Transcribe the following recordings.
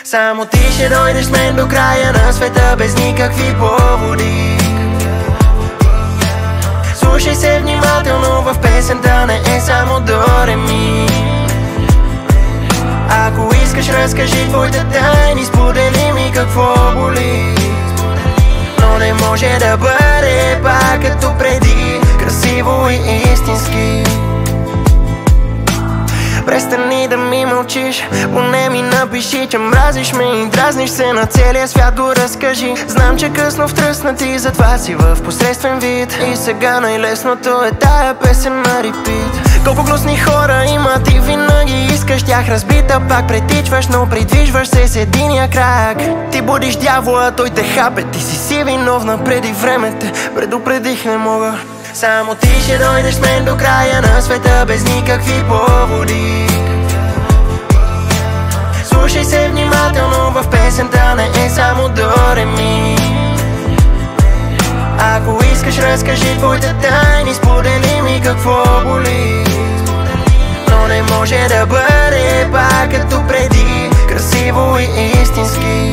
Само ти ще дойдеш с мен до края на света без никакви поводи. Слушай се внимателно, в песента не е само до ре ми. Ако искаш, разкажи твоите тайни, сподели ми какво боли. Но не може да бъде пак като преди, красиво и истински. Престани да ми мълчиш, поне ми напиши, че мразиш ме и дразниш се на целия свят, го разкажи. Знам, че късно втръсна ти, затова си в посредствен вид. И сега най-лесното е тая песен на репит. Колко гнусни хора има, ти винаги искаш тях разбита, пак претичваш, но придвижваш се с единия крак. Ти будиш дявола, той те хапе, ти си виновна преди времето. Предупредих, не мога. Само ти ще дойдеш с мен до края на света без никакви поводи. Слушай се внимателно, в песента не е само до ре ми. Ако искаш, разкажи твоите тайни, сподели ми какво боли. Но не може да бъде пак като преди, красиво и истински.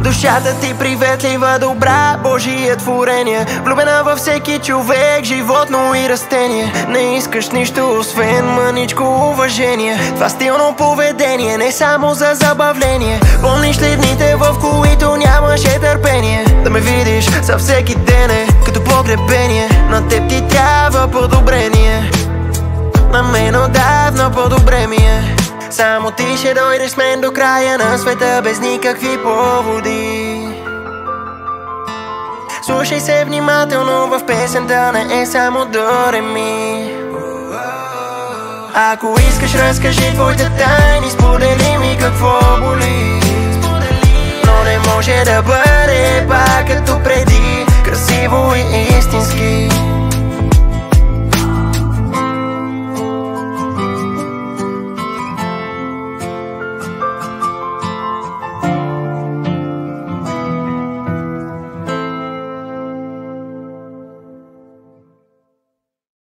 Душата ти приветлива, добра, Божие творение, влюбена във всеки човек, животно и растение. Не искаш нищо освен мъничко уважение. Това стилно поведение не само за забавление. Помниш ли дните, в които нямаше търпение да ме видиш за всеки ден е като погребение? На теб ти трябва подобрение, на мен отдавна по-добре ми е. Само ти ще дойдеш с мен до края на света без никакви поводи. Слушай се внимателно, в песента не е само до ре ми. Ако искаш, разкажи твоите тайни, сподели ми какво боли. Но не може да бъде пак като